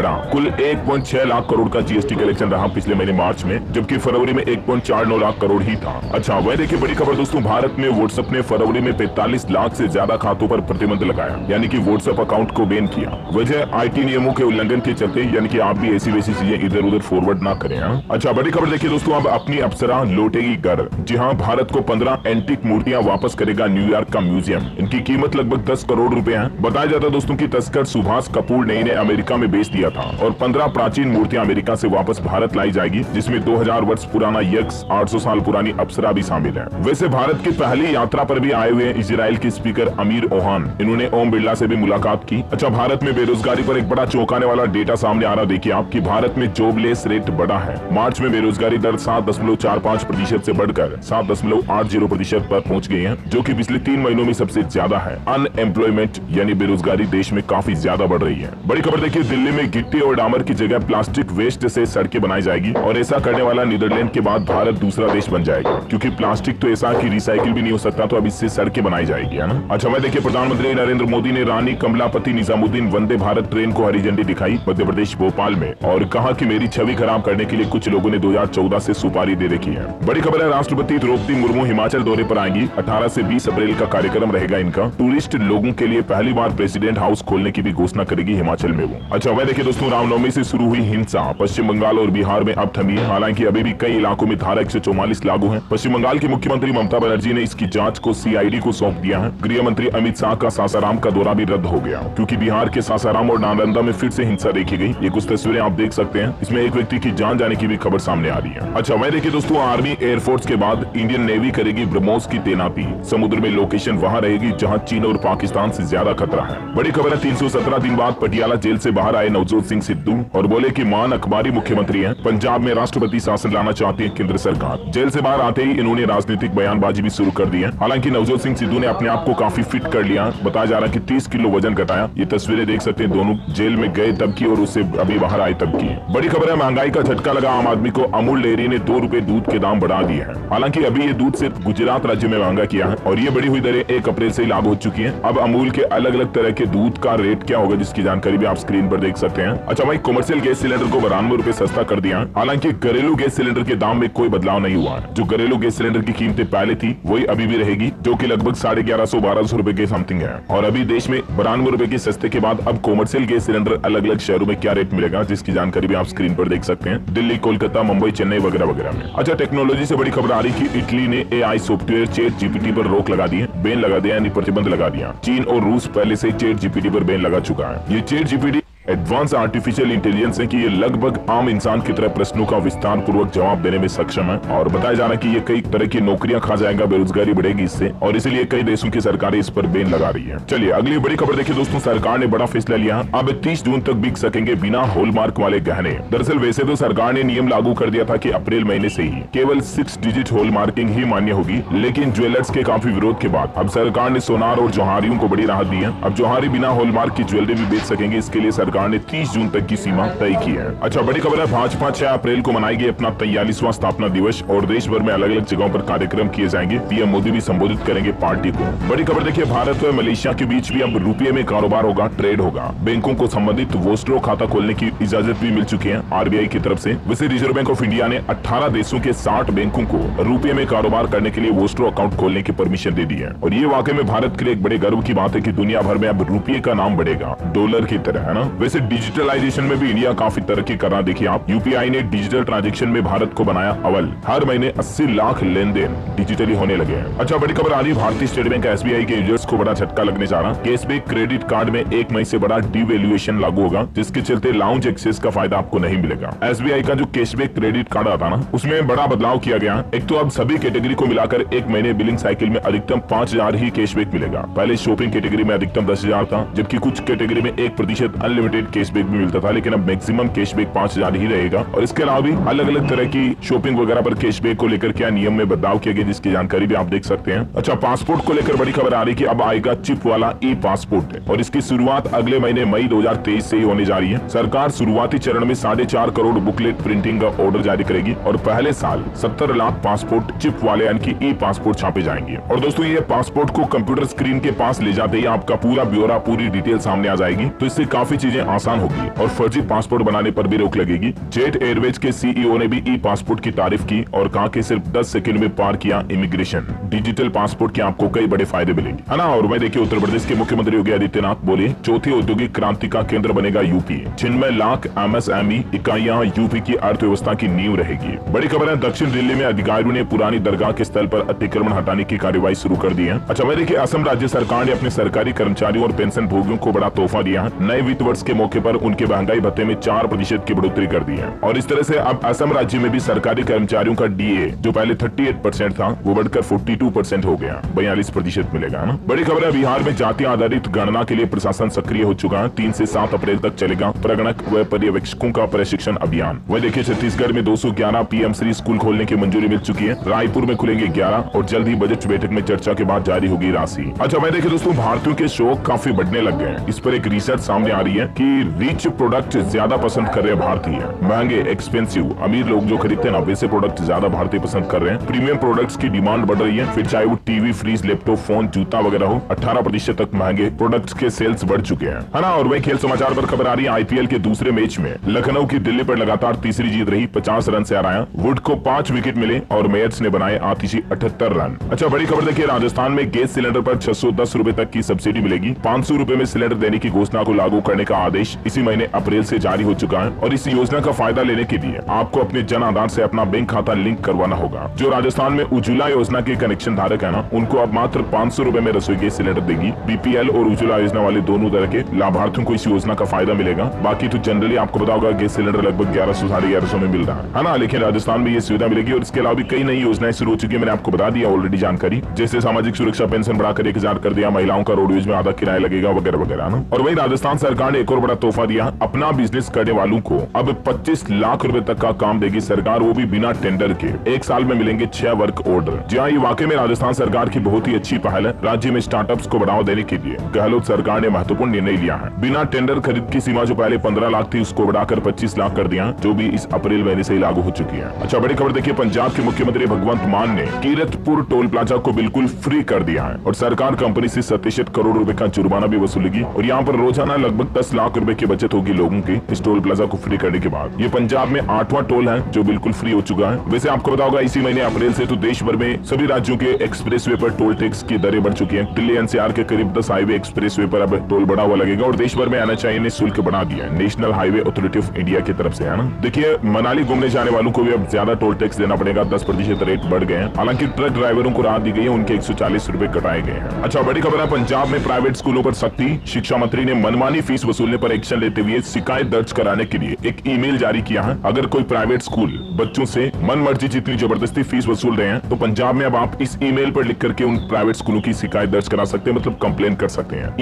बढ़ा। कुल 1.6 लाख करोड़ का जीएसटी कलेक्शन रहा पिछले महीने मार्च में, जबकि फरवरी में 1.49 लाख करोड़ ही था। अच्छा, वह देखिए बड़ी खबर दोस्तों, भारत में व्हाट्सएप ने फरवरी में 45 लाख से ज्यादा खातों पर प्रतिबंध लगाया, यानी कि व्हाट्सएप अकाउंट को बैन किया। वजह आईटी नियमों के उल्लंघन के चलते, यानी कि आप भी ऐसी वैसी चीजें इधर उधर फॉरवर्ड ना करें। अच्छा, बड़ी खबर देखिए दोस्तों, अब अपनी अप्सरा लौटेगी घर। जी हाँ, भारत को 15 एंटीक मूर्तियां वापस करेगा न्यूयॉर्क का म्यूजियम। इनकी कीमत लगभग 10 करोड़ रुपए है। बताया जाता है दोस्तों की तस्कर सुभाष कपूर ने इन्हें अमेरिका में बेच दिया था और 15 प्राचीन मूर्तियां अमेरिका से वापस भारत लाई जाएगी, जिसमें 2000 वर्ष पुराना यक्ष, 800 साल पुरानी अप्सरा भी शामिल है। वैसे भारत की पहली यात्रा पर भी आए हुए इजराइल के स्पीकर अमीर ओहान, इन्होंने ओम बिरला से भी मुलाकात की। अच्छा, भारत में बेरोजगारी पर एक बड़ा चौंकाने वाला डेटा सामने आ रहा। देखिए आपकी भारत में जॉबलेस रेट बढ़ा है। मार्च में बेरोजगारी दर 7.45% से बढ़कर 7.80% पर पहुंच गई है, जो कि पिछले 3 महीनों में सबसे ज्यादा है। अनएम्प्लॉयमेंट यानी बेरोजगारी देश में काफी ज्यादा बढ़ रही है। बड़ी खबर देखिए, दिल्ली में गिट्टी और डामर की जगह प्लास्टिक वेस्ट से सड़कें बनाई जाएगी और ऐसा करने वाला नीदरलैंड के बाद भारत दूसरा देश बन जाएगा, क्योंकि प्लास्टिक तो ऐसा कि रिसाइकिल भी नहीं हो सकता, तो अब इससे सड़कें बनाई जाएगी, है ना। अच्छा, मैं देखिए प्रधानमंत्री नरेंद्र मोदी ने रानी कमलापति निजामुद्दीन वंदे भारत ट्रेन को हरी झंडी दिखाई मध्य प्रदेश भोपाल में और कहा कि मेरी छवि खराब करने के लिए कुछ लोगों ने 2014 से सुपारी दे रखी है। बड़ी खबर है, राष्ट्रपति द्रौपदी मुर्मू हिमाचल दौरे पर आएंगी। 18 से 20 अप्रैल का कार्यक्रम रहेगा इनका। टूरिस्ट लोगों के लिए पहली बार प्रेसिडेंट हाउस खोलने की भी घोषणा करेगी हिमाचल में वो। अच्छा, वह देखिए दोस्तों, रामनवमी से शुरू हुई हिंसा पश्चिम बंगाल और बिहार में अब थमी है। हालांकि अभी भी कई इलाकों में धारा 144 लागू है। पश्चिम बंगाल की मुख्यमंत्री ममता बनर्जी ने इसकी जांच को सीआईडी को सौंप दिया है। गृह मंत्री अमित शाह का सासाराम का दौरा भी रद्द हो गया, क्योंकि बिहार के सासाराम और नालंदा में फिर से हिंसा देखी गई। ये कुछ तस्वीरें आप देख सकते हैं, इसमें एक व्यक्ति की जान जाने की भी खबर सामने आ रही है। अच्छा, वह देखिए दोस्तों, आर्मी एयरफोर्स के बाद इंडियन नेवी करेगी ब्रह्मोस की तैनाती। समुद्र में लोकेशन वहां रहेगी जहां चीन और पाकिस्तान से ज्यादा खतरा है। बड़ी खबर है, 317 दिन बाद पटियाला जेल से बाहर आए नवजोत सिंह सिद्धू और बोले कि मान अखबारी मुख्यमंत्री हैं, पंजाब में राष्ट्रपति शासन लाना चाहती है केंद्र सरकार। जेल से बाहर आते ही इन्होंने राजनीतिक बयानबाजी भी शुरू कर दी है। हालांकि नवजोत सिंह सिद्धू ने अपने आप को काफी फिट कर लिया। बताया जा रहा है कि 30 किलो वजन घटाया। ये तस्वीरें देख सकते हैं, दोनों जेल में गए तब की और उससे अभी बाहर आए तब की। बड़ी खबर है, महंगाई का झटका लगा आम आदमी को। अमूल डेयरी ने 2 रुपए दूध के दाम बढ़ा दिए हैं। हालांकि अभी ये दूध सिर्फ गुजरात राज्य में महंगा किया है और ये बढ़ी हुई दरें 1 अप्रैल से लागू हो चुकी है। अब अमूल के अलग अलग तरह के दूध का रेट क्या होगा, जिसकी जानकारी भी आप स्क्रीन पर देख सकते हैं। अच्छा भाई, कमर्शियल गैस सिलेंडर को 92 रुपए सस्ता कर दिया। हालांकि घरेलू गैस सिलेंडर के दाम में कोई बदलाव नहीं हुआ है। जो घरेलू गैस सिलेंडर की कीमतें पहले थी वही अभी भी रहेगी, जो कि लगभग 1150-1200 रुपए के समथिंग है। और अभी देश में 92 रुपए के सस्ते के बाद अब कमर्शियल गैस सिलेंडर अलग अलग शहरों में क्या रेट मिलेगा, जिसकी जानकारी भी आप स्क्रीन पर देख सकते हैं। दिल्ली, कोलकाता, मुंबई, चेन्नई वगैरह वगैरह में। अच्छा, टेक्नोलॉजी से बड़ी खबर आ रही कि इटली ने एआई सॉफ्टवेयर चैट जीपीटी पर रोक लगा दी है, बैन लगा दिया, यानी प्रतिबंध लगा दिया। चीन और रूस पहले से चैट जीपीटी पर बैन लगा चुका है। ये chat GPT advance artificial intelligence है कि ये लगभग आम इंसान की तरह प्रश्नों का विस्तार पूर्वक जवाब देने में सक्षम है और बताया जा रहा है कि ये कई तरह की नौकरियां खा जाएगा, बेरोजगारी बढ़ेगी इससे, और इसीलिए कई देशों की सरकारें इस पर बैन लगा रही है। चलिए अगली बड़ी खबर देखिए दोस्तों, सरकार ने बड़ा फैसला लिया। अब 30 जून तक बिक सकेंगे बिना हॉलमार्क वाले गहने। दरअसल वैसे तो सरकार ने नियम लागू कर दिया था कि अप्रैल महीने से ही केवल 6 डिजिट हॉलमार्किंग ही मान्य होगी, लेकिन ज्वेलर्स के काफी विरोध के बाद अब सरकार ने सोनार और जौहरियों को बड़ी राहत दी है। अब जौहरी बिना हॉलमार्क की ज्वेलरी भी बेच सकेंगे। इसके लिए सरकार ने 30 जून तक की सीमा तय की है। अच्छा, बड़ी खबर है, भाजपा 6 अप्रैल को मनाएगी अपना 43वां स्थापना दिवस और देश भर में अलग अलग जगहों पर कार्यक्रम किए जाएंगे। पीएम मोदी भी संबोधित करेंगे पार्टी को। बड़ी खबर देखिए, भारत और मलेशिया के बीच भी अब रुपये में कारोबार होगा, ट्रेड होगा। बैंकों को संबंधित वोस्ट्रो खाता खोलने की इजाजत भी मिल चुकी है आरबीआई की तरफ से। वैसे रिजर्व बैंक ऑफ इंडिया ने 18 देशों के 60 बैंकों को रुपये में कारोबार करने के लिए वोस्ट्रो अकाउंट खोलने की परमिशन दे दी है और ये वाकई में भारत के लिए एक बड़े गर्व की बात है कि दुनिया भर में अब रुपये का नाम बढ़ेगा, डॉलर की तरह, है ना। वैसे डिजिटलाइजेशन में भी इंडिया काफी तरक्की कर रहा। देखिए आप, यूपीआई ने डिजिटल ट्रांजैक्शन में भारत को बनाया अव्वल। हर महीने 80 लाख लेन देन डिजिटली होने लगे हैं। अच्छा, बड़ी खबर आ रही, भारतीय स्टेट बैंक एसबीआई के यूजर्स को बड़ा झटका लगने जा रहा। कैशबैक क्रेडिट कार्ड में 1 मई से बड़ा डिवैल्यूएशन लागू होगा, जिसके चलते लाउंज एक्सेस का फायदा आपको नहीं मिलेगा। एसबीआई का जो कैशबैक क्रेडिट कार्ड आता ना, उसमें बड़ा बदलाव किया गया। एक तो अब सभी कैटेगरी को मिलाकर 1 महीने बिलिंग साइकिल में अधिकतम 5000 ही कैशबैक मिलेगा। पहले शॉपिंग कैटेगरी में अधिकतम 10,000 था, जबकि कुछ कैटेगरी में 1% अनलिमिटेड कैशबैक भी मिलता था, लेकिन अब मैक्सिमम कैशबैक 5000 ही रहेगा। और इसके अलावा भी अलग अलग तरह की शॉपिंग वगैरह पर कैशबैक को लेकर क्या नियम में बदलाव किए गए, जिसकी जानकारी भी आप देख सकते हैं। अच्छा, पासपोर्ट को लेकर बड़ी खबर आ रही कि अब आएगा चिप वाला ई पासपोर्ट और इसकी शुरुआत अगले महीने मई 2023 से ही होने जा रही है। सरकार शुरुआती चरण में 4.5 करोड़ बुकलेट प्रिंटिंग का ऑर्डर जारी करेगी और पहले साल 70 लाख पासपोर्ट चिप वाले यानी कि ई पासपोर्ट छापे जाएंगे। और दोस्तों, ये पासपोर्ट को कंप्यूटर स्क्रीन के पास ले जाते ही आपका पूरा ब्यौरा, पूरी डिटेल सामने आ जाएगी, तो इससे काफी चीजें आसान होगी और फर्जी पासपोर्ट बनाने पर भी रोक लगेगी। जेट एयरवेज के सीईओ ने भी ई पासपोर्ट की तारीफ की और कहा कि सिर्फ 10 सेकंड में पार किया इमिग्रेशन। डिजिटल पासपोर्ट के आपको कई बड़े फायदे मिलेंगे, है ना। और वह देखिए उत्तर प्रदेश के मुख्यमंत्री योगी आदित्यनाथ बोले चौथी औद्योगिक क्रांति का केंद्र बनेगा यूपी, जिनमें लाख एमएसएमई इकाइयां यूपी की अर्थव्यवस्था की नींव रहेगी। बड़ी खबर है, दक्षिण दिल्ली में अधिकारियों ने पुरानी दरगाह के स्थल पर अतिक्रमण हटाने की कार्यवाही शुरू कर दी है। अच्छा वह देखिए असम राज्य सरकार ने अपने सरकारी कर्मचारियों और पेंशन भोगियों को बड़ा तोहफा दिया है। नए वित्त वर्ष के मौके पर उनके महंगाई भत्ते में 4% की बढ़ोतरी कर दी है और इस तरह से अब असम राज्य में भी सरकारी कर्मचारियों का डीए जो पहले 38% था वो बढ़कर 42% हो गया, 42% मिलेगा ना। बड़ी खबर है, बिहार में जाति आधारित गणना के लिए प्रशासन सक्रिय हो चुका है। 3 से 7 अप्रैल तक चलेगा प्रगणक व पर्यवेक्षकों का प्रशिक्षण अभियान। वह देखिए छत्तीसगढ़ में 211 पीएम श्री स्कूल खोलने की मंजूरी मिल चुकी है। रायपुर में खुलेंगे 11 और जल्द ही बजट बैठक में चर्चा के बाद जारी होगी राशि। अच्छा वह देखिए दोस्तों भारतीयों के शौक काफी बढ़ने लग गए हैं। इस पर एक रिसर्च सामने आ रही है कि रिच प्रोडक्ट ज्यादा पसंद कर रहे हैं भारतीय, महंगे एक्सपेंसिव अमीर लोग जो खरीदते हैं ना वैसे प्रोडक्ट ज्यादा भारतीय पसंद कर रहे हैं। प्रीमियम प्रोडक्ट्स की डिमांड बढ़ रही है, फिर चाहे वो टीवी, फ्रिज, लैपटॉप, फोन, जूता वगैरह हो। 18% तक महंगे प्रोडक्ट्स के सेल्स बढ़ चुके हैं, है ना। और वही खेल समाचार पर खबर आ रही है, आईपीएल के दूसरे मैच में लखनऊ की दिल्ली पर लगातार तीसरी जीत रही। 50 रन से हराया, वुड को 5 विकेट मिले और मेयर्स ने बनाए आतिशी 78 रन। अच्छा बड़ी खबर देखिए, राजस्थान में गैस सिलेंडर पर 610 रुपए तक की सब्सिडी मिलेगी। 500 रुपए में सिलेंडर देने की घोषणा को लागू करने का आदेश इसी महीने अप्रैल से जारी हो चुका है और इस योजना का फायदा लेने के लिए आपको अपने जन आधार से अपना बैंक खाता लिंक करवाना होगा। जो राजस्थान में उज्ज्वला योजना के कनेक्शन धारक है ना उनको अब मात्र 500 रुपए में रसोई गैस सिलेंडर देगी। बीपीएल और उज्ज्वला योजना वाले दोनों तरह के लाभार्थियों को इस योजना का फायदा मिलेगा। बाकी तो जनरली आपको पता होगा गैस सिलेंडर लगभग 1100 साढ़े 1100 में मिल रहा है ना, लेकिन राजस्थान में ये सुविधा मिलेगी। और इसके अलावा भी कई नई योजनाएं शुरू हो चुकी है, मैंने आपको बता दिया ऑलरेडी जानकारी, जैसे सामाजिक सुरक्षा पेंशन बढ़ाकर 1000 कर दिया, महिलाओं का रोडवेज में आधा किराया लगेगा वगैरह वगैरह ना। और वही राजस्थान सरकार ने एक और बड़ा तोहफा दिया, अपना बिजनेस करने वालों को अब 25 लाख रुपए तक का काम देगी सरकार, वो भी बिना टेंडर के। 1 साल में मिलेंगे 6 वर्क ऑर्डर। जी हाँ, ये वाकई में राजस्थान सरकार की बहुत ही अच्छी पहल है। राज्य में स्टार्टअप्स को बढ़ावा देने के लिए गहलोत सरकार ने महत्वपूर्ण निर्णय लिया है। बिना टेंडर खरीद की सीमा जो पहले 15 लाख थी उसको बढ़ाकर 25 लाख कर दिया, जो भी इस अप्रैल महीने से ही लागू हो चुकी है। अच्छा बड़ी खबर देखिए, पंजाब के मुख्यमंत्री भगवंत मान ने कीरतपुर टोल प्लाजा को बिल्कुल फ्री कर दिया है और सरकार कंपनी से 67 करोड़ रुपए का जुर्माना भी वसूलेगी और यहाँ पर रोजाना लगभग 10 लाख रुपए की बचत होगी लोगों की इस टोल प्लाजा को फ्री करने के बाद। ये पंजाब में 8वां टोल है जो बिल्कुल फ्री हो चुका है। वैसे आपको पता होगा इसी महीने अप्रैल से तो देश भर में सभी राज्यों के एक्सप्रेसवे पर टोल टैक्स की दरें बढ़ चुकी हैं। दिल्ली एनसीआर के करीब 10 हाईवे एक्सप्रेसवे पर अब टोल बढ़ा हुआ लगेगा और देश भर में एनएचआई ने शुल्क बढ़ा दिया है, national highway authority of India की तरफ से, है ना। देखिए मनाली घूमने जाने वालों को भी अब ज्यादा टोल टैक्स देना पड़ेगा, 10% रेट बढ़ गए हैं। हालांकि ट्रक ड्राइवरों को राहत दी गई है, उनके 140 रुपए कटाए गए हैं। अच्छा बड़ी खबर है, पंजाब में प्राइवेट स्कूलों पर सख्ती, शिक्षा मंत्री ने मनमानी फीस वसूलने पर एक्शन लेते हुए शिकायत दर्ज कराने के लिए एक ईमेल जारी किया है। अगर कोई प्राइवेट स्कूल बच्चों से मन मर्जी जितनी जबरदस्ती फीस वसूल रहे हैं तो पंजाब में अब आप इस ईमेल पर लिख करके उन प्राइवेट स्कूलों की शिकायत दर्ज करा सकते हैं, मतलब कंप्लेन कर सकते हैं।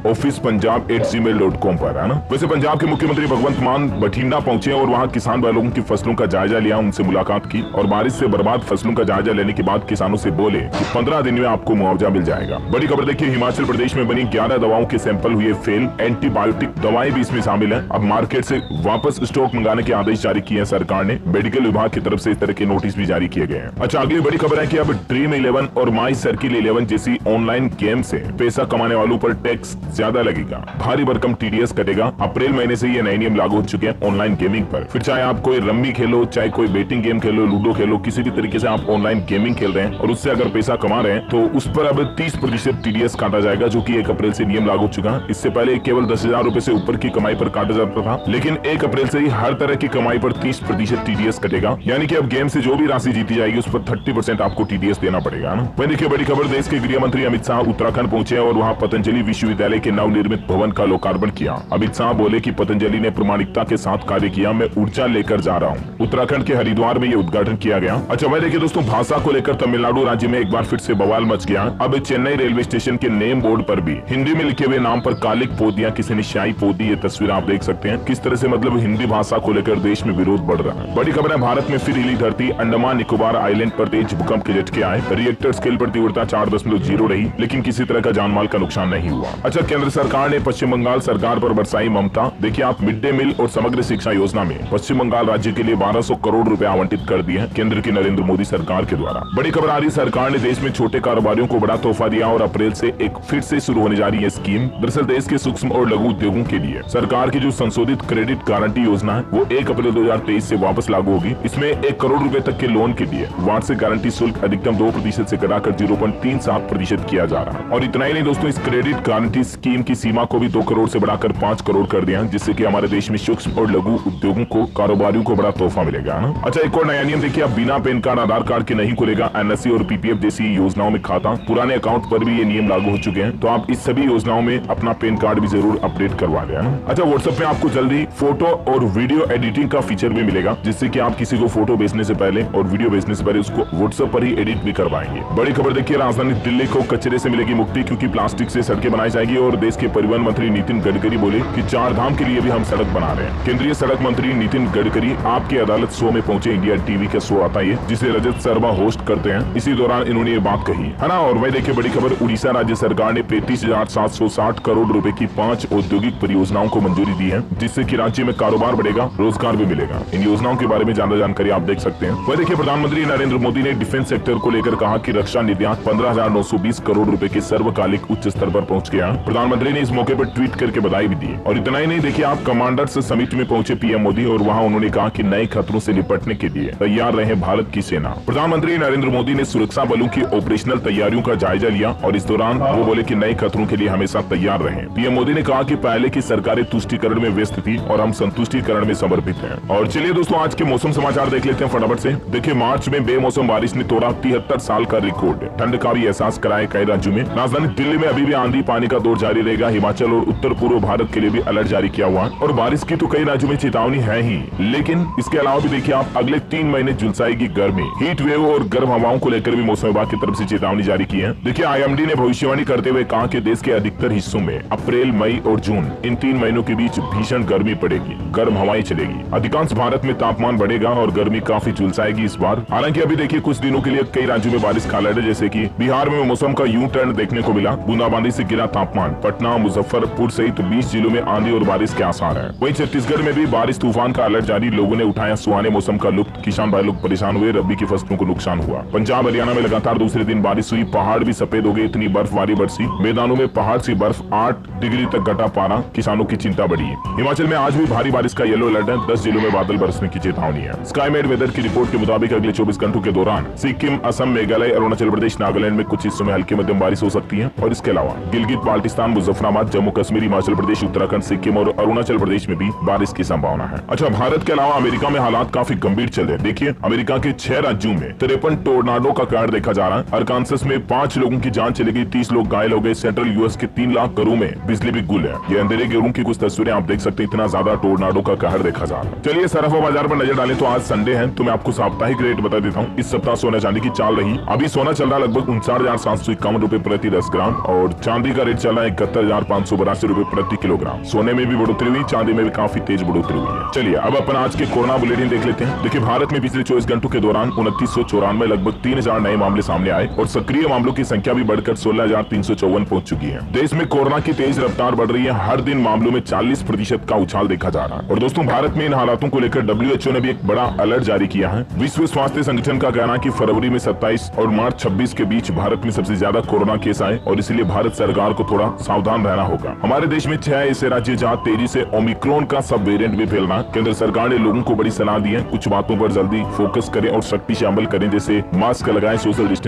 eofficepunjab@gmail.com पर, है ना। वैसे पंजाब के मुख्यमंत्री भगवंत मान बठिंडा पहुंचे और वहां किसान भाई लोगों की फसलों का जायजा लिया, उनसे मुलाकात की और बारिश से बर्बाद फसलों का जायजा लेने के बाद किसानों से बोले कि 15 दिन में आपको मुआवजा मिल जाएगा। बड़ी खबर देखिए, हिमाचल प्रदेश में बनी 11 दवाओं के सैंपल हुए फेल, एंटीबायोटिक दवाएं भी इसमें शामिल है। अब मार्केट से वापस स्टॉक मंगाने के आदेश जारी किए हैं सरकार ने। मेडिकल विभाग की तरफ से इस तरह के नोटिस भी जारी किए गए हैं। अच्छा अगली बड़ी खबर है कि अब ड्रीम 11 और माई सर्किल 11 जैसी ऑनलाइन गेम से पैसा कमाने वालों पर टैक्स ज्यादा लगेगा, भारी भरकम टीडीएस कटेगा। अप्रैल महीने से ये नए नियम लागू हो चुके हैं ऑनलाइन गेमिंग पर। फिर चाहे आप कोई रम्मी खेलो, चाहे कोई बेटिंग गेम खेलो, लूडो खेलो, किसी भी तरीके से आप ऑनलाइन गेमिंग खेल रहे हैं और उससे अगर पैसा कमा रहे हैं तो उस पर अब 30% टीडीएस काटा जाएगा, जो कि 1 अप्रैल से नियम लागू हो चुका है। इससे पहले केवल 10,000 रुपए से ऊपर की कमाई पर काटा जाता था, लेकिन 1 अप्रैल से ही हर तरह की कमाई पर 30% टीडीएस कटेगा। यानी कि अब गेम से जो भी राशि जीती जाएगी उस पर 30% आपको टीडीएस देना पड़ेगा ना। वहीं देखिए बड़ी खबर, देश के गृह मंत्री अमित शाह उत्तराखंड पहुंचे और वहां पतंजलि विश्वविद्यालय के नवनिर्मित भवन का लोकार्पण किया। अमित शाह बोले कि पतंजलि ने प्रामाणिकता के साथ कार्य किया, मैं ऊर्जा लेकर जा रहा हूँ। उत्तराखंड के हरिद्वार में ये उद्घाटन किया गया। अच्छा वह देखिए दोस्तों, भाषा को लेकर तमिलनाडु राज्य में एक बार फिर से बवाल मच गया। अब चेन्नई रेलवे स्टेशन के नेम बोर्ड पर भी हिंदी में लिखे हुए नाम पर कालिक पोत दिया, किसी ने स्याही पोत दी। ये तस्वीर आप देख सकते हैं किस तरह से मतलब हिंदी भाषा को लेकर देश में विरोध बढ़ रहा है। बड़ी खबर है, भारत में फिर हिली धरती, अंडमान निकोबार आइलैंड पर तेज भूकंप के झटके आए। रिएक्टर स्केल पर तीव्रता 4.0 रही, लेकिन किसी तरह का जानमाल का नुकसान नहीं हुआ। अच्छा केंद्र सरकार ने पश्चिम बंगाल सरकार पर बरसाई ममता। देखिए आप मिड डे मील और समग्र शिक्षा योजना में पश्चिम बंगाल राज्य के लिए 1200 करोड़ रुपए आवंटित कर दिए हैं केंद्र की नरेंद्र मोदी सरकार के द्वारा। बड़ी खबर आ रही, सरकार ने देश में छोटे कारोबारियों को बड़ा तोहफा दिया और अप्रैल से एक फिर से शुरू होने जा रही है स्कीम। दरअसल देश के सूक्ष्म और लघु उद्योगों के लिए सरकार की जो संशोधित क्रेडिट गारंटी योजना है वो 1 अप्रैल 2023 से वापस लागू होगी। इसमें 1 करोड़ रुपए तक के लोन के लिए वार्षिक गारंटी शुल्क अधिकतम 2% से घटाकर 0.37% किया जा रहा है। और इतना ही नहीं दोस्तों, इस क्रेडिट गारंटी स्कीम की सीमा को भी 2 करोड़ से बढ़ाकर 5 करोड़ कर दिया, जिससे कि हमारे देश में सूक्ष्म और लघु उद्योगों को, कारोबारियों को बड़ा तोहफा मिलेगा ना। अच्छा, एक और नया नियम देखिए, अब बिना पैन कार्ड, आधार कार्ड के नहीं खुलेगा एनएससी और पीपीएफ जैसी योजनाओं में खाता। पुराने अकाउंट पर भी ये नियम लागू हो चुके हैं, तो आप इस सभी योजनाओं में अपना पैन कार्ड भी जरूर अपडेट करवा लें। अच्छा, व्हाट्सएप पे आपको जल्दी फोटो और वीडियो एडिटिंग का फीचर भी मिलेगा, जिससे कि आप किसी को फोटो भेजने से पहले और वीडियो भेजने से पहले उसको व्हाट्सएप पर ही एडिट भी करवाएंगे। बड़ी खबर देखिए, राजधानी दिल्ली को कचरे से मिलेगी मुक्ति, क्योंकि प्लास्टिक से सड़कें बनाई जाएगी। और देश के परिवहन मंत्री नितिन गडकरी बोले कि 4 धाम के लिए भी हम सड़क बना रहे हैं। केंद्रीय सड़क मंत्री नितिन गडकरी आपकी अदालत शो में पहुंचे। इंडिया टीवी का शो आता है जिसे रजत शर्मा होस्ट करते हैं। इसी दौरान इन्होंने ये बात कही है ना। और वही देखिए बड़ी खबर, उड़ीसा राज्य सरकार ने 35,760 करोड़ रुपए की 5 औद्योगिक परियोजनाओं को मंजूरी दी है, जिससे कि राज्य में कारोबार बढ़ेगा, रोजगार भी मिलेगा। इन योजनाओं के बारे में ज्यादा जानकारी आप देख सकते हैं। वही देखिए, प्रधानमंत्री नरेंद्र मोदी ने डिफेंस सेक्टर को लेकर कहा कि रक्षा निर्यात 15,920 करोड़ रुपए के सर्वकालिक उच्च स्तर पर पहुंच गया। प्रधानमंत्री ने इस मौके पर ट्वीट करके बधाई भी दी। और इतना ही नहीं, देखिए आप कमांडर्स समिट में पहुंचे पीएम मोदी, और वहां उन्होंने कहा कि नए खतरों से निपटने के लिए तैयार रहे भारत की सेना। प्रधानमंत्री नरेंद्र मोदी ने सुरक्षा बलों की ऑपरेशनल तैयारियों का जायजा लिया, और इस दौरान वो बोले कि नए खतरों के लिए हमेशा तैयार रहें। पीएम मोदी ने कहा कि पहले की सरकारें तुष्टीकरण में व्यस्त थी और हम संतुष्टीकरण में समर्पित हैं। और चलिए दोस्तों, आज के मौसम समाचार देख लेते हैं फटाफट से। देखिए, मार्च में बेमौसम बारिश ने तोड़ा 73 साल का रिकॉर्ड। ठंड का भी एहसास कराया कई राज्यों में। राजधानी दिल्ली में अभी भी आंधी पानी का दौर जारी रहेगा। हिमाचल और उत्तर पूर्व भारत के लिए भी अलर्ट जारी किया हुआ। और बारिश की तो कई राज्यों में चेतावनी है ही, लेकिन इसके अलावा भी देखिए आप अगले 3 महीने झुलसाएगी गर्मी। हीट वेव और गर्म हवाओं को लेकर भी मौसम विभाग की तरफ से चेतावनी जारी की है। देखिए, आईएमडी ने भविष्यवाणी करते हुए कहा कि देश के अधिकतर हिस्सों में अप्रैल, मई और जून इन 3 महीनों के बीच भीषण गर्मी पड़ेगी, गर्म हवाएं चलेगी। अधिकांश भारत में तापमान बढ़ेगा और गर्मी काफी झुलसाएगी इस बार। हालांकि अभी देखिए कुछ दिनों के लिए कई राज्यों में बारिश का अलर्ट है, जैसे कि बिहार में मौसम का यू टर्न देखने को मिला। बूंदाबांदी से गिरा तापमान। पटना, मुजफ्फरपुर सहित 20 जिलों में आंधी और बारिश के आसार है। वहीं छत्तीसगढ़ में भी बारिश तूफान का अलर्ट जारी। लोगों ने उठाया सुहाने मौसम का लुत्फ। किसान भाई लोग परेशान हुए, रबी की फसलों को नुकसान हुआ। पंजाब हरियाणा में लगातार दूसरे दिन बारिश हुई। पहाड़ भी सफेद हो गए, इतनी बर्फबारी बरसी। मैदानों में पहाड़ से बर्फ 8 डिग्री तक घटा पारा। किसानों की चिंता बढ़ी। हिमाचल में आज भी भारी बारिश का येलो अलर्ट है। 10 जिलों में बादल बरसने की चेतावनी है। स्काईमेट वेदर की रिपोर्ट के मुताबिक अगले 24 घंटों के दौरान सिक्किम, असम, मेघालय, अरुणाचल प्रदेश, नागालैंड में कुछ हिस्सों में हल्की मध्यम बारिश हो सकती है। और इसके अलावा गिलगित बाल्टिस्तान, मुजफ्फराबाद, जम्मू कश्मीर, हिमाचल प्रदेश, उत्तराखंड, सिक्किम और अरुणाचल प्रदेश में भी बारिश की संभावना है। अच्छा, भारत के अलावा अमेरिका में हालात काफी गंभीर चल रहे हैं। देखिए, अमेरिका के 6 राज्यों में 53 टोर्नाडो का कहर देखा जा रहा है। अरकानसस में 5 लोगों की जान चली गई, 30 लोग घायल हो गए। सेंट्रल यूएस के 3 लाख घरों में बिजली भी गुल है। ये अंधेरे के रूम की कुछ तस्वीरें आप देख सकते हैं। इतना ज्यादा टोर्नाडो का कहर देखा जा रहा है। चलिए सराफा बाजार पर नजर डालें तो आज संडे है, तो मैं आपको साप्ताहिक रेट बता देता हूँ। इस सप्ताह सोना चांदी की चाल रही। अभी सोना चल रहा लगभग 59,751 रुपए प्रति 10 ग्राम, और चांदी का रेट चल रहा है 71,582 रुपए प्रति किलोग्राम। सोने में भी बढ़ोतरी हुई, चांदी में भी काफी तेज बढ़ोतरी हुई है। चलिए अब अपन आज के कोरोना बुलेटिन देख लेते हैं। देखिए, भारत में पिछले 24 घंटों के दौरान 2994 लगभग 3000 नए मामले सामने आए, और सक्रिय मामलों की संख्या भी बढ़कर 16,354 पहुंच चुकी है। देश में कोरोना की तेज रफ्तार बढ़ रही है। हर दिन मामलों में 40% का उछाल देखा जा रहा है। और दोस्तों, भारत में इन हालातों को लेकर WHO ने भी एक बड़ा अलर्ट जारी किया है। विश्व स्वास्थ्य संगठन का कहना है कि फरवरी में 27 और मार्च 26 के बीच भारत में सबसे ज्यादा कोरोना केस आए, और इसलिए भारत सरकार को थोड़ा सावधान रहना होगा। हमारे देश में 6 ऐसे राज्य जहाँ तेजी से ओमिक्रॉन का सब वेरिएंट भी फैलना। केंद्र सरकार ने लोगों को बड़ी सलाह दी है, कुछ बातों पर जल्दी फोकस करें और सख्ती से अमल करें, जैसे मास्क लगाएं, सोशल डिस्टेंस